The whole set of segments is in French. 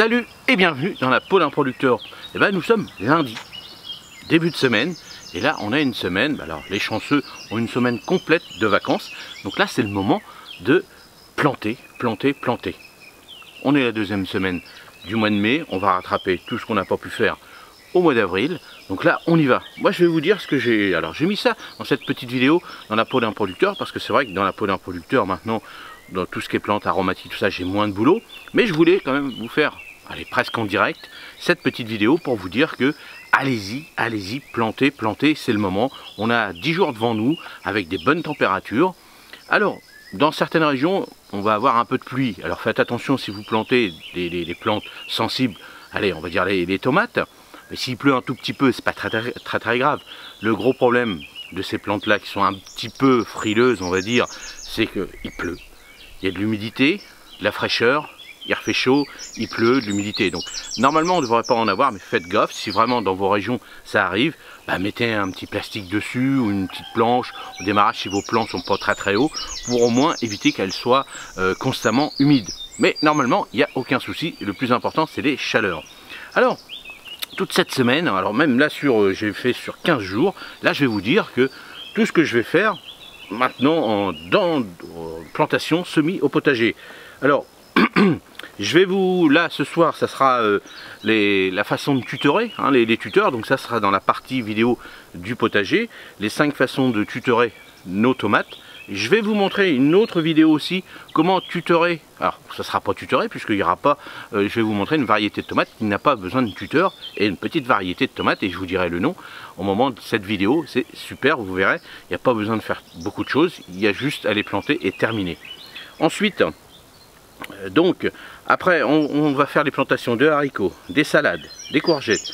Salut et bienvenue dans la peau d'un producteur. Et ben nous sommes lundi, début de semaine, et là on a une semaine, alors les chanceux ont une semaine complète de vacances, donc là c'est le moment de planter. On est la deuxième semaine du mois de mai, on va rattraper tout ce qu'on n'a pas pu faire au mois d'avril, donc là on y va. Moi je vais vous dire ce que j'ai, alors j'ai mis ça dans cette petite vidéo dans la peau d'un producteur, parce que c'est vrai que dans la peau d'un producteur maintenant, dans tout ce qui est plantes aromatiques, tout ça, j'ai moins de boulot, mais je voulais quand même vous faire, allez, presque en direct, cette petite vidéo pour vous dire que allez-y, plantez, c'est le moment. On a 10 jours devant nous avec des bonnes températures. Alors, dans certaines régions, on va avoir un peu de pluie. Alors faites attention si vous plantez des plantes sensibles, allez, on va dire les tomates, mais s'il pleut un tout petit peu, c'est pas très grave. Le gros problème de ces plantes-là qui sont un petit peu frileuses, on va dire, c'est qu'il pleut. Il y a de l'humidité, de la fraîcheur, il refait chaud, il pleut, de l'humidité. Donc normalement on ne devrait pas en avoir, mais faites gaffe, si vraiment dans vos régions ça arrive, bah, mettez un petit plastique dessus ou une petite planche au démarrage si vos plants ne sont pas très hauts, pour au moins éviter qu'elles soient constamment humides. Mais normalement il n'y a aucun souci, le plus important c'est les chaleurs. Alors, toute cette semaine, alors même là j'ai fait sur 15 jours, là je vais vous dire que tout ce que je vais faire maintenant dans plantation semis au potager. Alors je vais vous, là ce soir ça sera la façon de tutorer, hein, les tuteurs, donc ça sera dans la partie vidéo du potager, les 5 façons de tutorer nos tomates. Je vais vous montrer une autre vidéo aussi, comment tutorer, alors ça ne sera pas tutoré puisqu'il n'y aura pas, je vais vous montrer une variété de tomates qui n'a pas besoin de tuteur, et une petite variété de tomates, et je vous dirai le nom au moment de cette vidéo. C'est super, vous verrez, il n'y a pas besoin de faire beaucoup de choses, il y a juste à les planter et terminer. Ensuite, donc, après on va faire les plantations de haricots, des salades, des courgettes,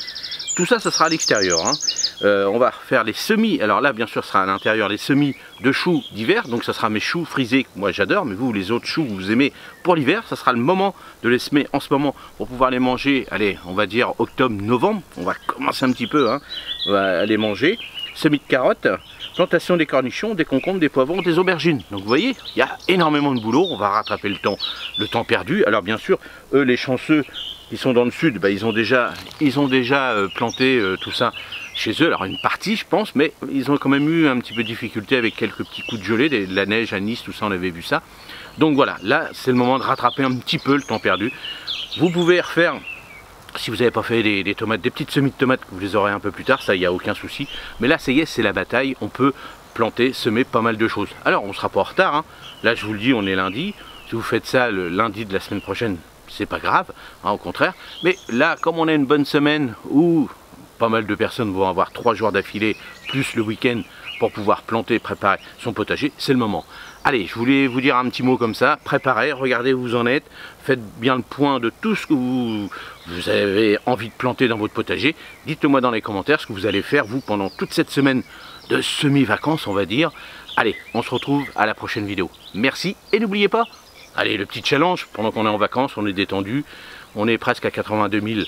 tout ça, ça sera à l'extérieur, hein. On va faire les semis, alors là bien sûr ce sera à l'intérieur, les semis de choux d'hiver, donc ça sera mes choux frisés que moi j'adore, mais vous les autres choux que vous aimez pour l'hiver, ça sera le moment de les semer en ce moment pour pouvoir les manger, allez, on va dire octobre-novembre, on va commencer un petit peu, hein, on va les manger. Semis de carottes, plantation des cornichons, des concombres, des poivrons, des aubergines. Donc vous voyez, il y a énormément de boulot, on va rattraper le temps perdu. Alors bien sûr, eux les chanceux qui sont dans le sud, bah, ils ont déjà planté tout ça chez eux, alors une partie je pense, mais ils ont quand même eu un petit peu de difficulté avec quelques petits coups de gelée, de la neige à Nice, tout ça on avait vu ça. Donc voilà, là c'est le moment de rattraper un petit peu le temps perdu. Vous pouvez refaire, si vous n'avez pas fait des tomates, des petites semis de tomates, vous les aurez un peu plus tard, ça il n'y a aucun souci. Mais là ça y est, c'est la bataille, on peut planter, semer pas mal de choses. Alors on ne sera pas en retard, hein. Là je vous le dis, on est lundi, si vous faites ça le lundi de la semaine prochaine, c'est pas grave, hein, au contraire. Mais là, comme on a une bonne semaine où pas mal de personnes vont avoir 3 jours d'affilée, plus le week-end, pour pouvoir planter, préparer son potager, c'est le moment. Allez, je voulais vous dire un petit mot comme ça, préparez, regardez où vous en êtes, faites bien le point de tout ce que vous avez envie de planter dans votre potager. Dites-le moi dans les commentaires ce que vous allez faire, vous, pendant toute cette semaine de semi-vacances, on va dire. Allez, on se retrouve à la prochaine vidéo. Merci, et n'oubliez pas, allez, le petit challenge, pendant qu'on est en vacances, on est détendu, on est presque à 82 000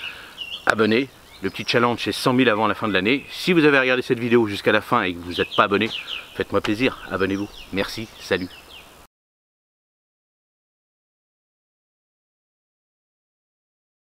abonnés. Le petit challenge, c'est 100 000 avant la fin de l'année. Si vous avez regardé cette vidéo jusqu'à la fin et que vous n'êtes pas abonné, faites-moi plaisir, abonnez-vous. Merci, salut.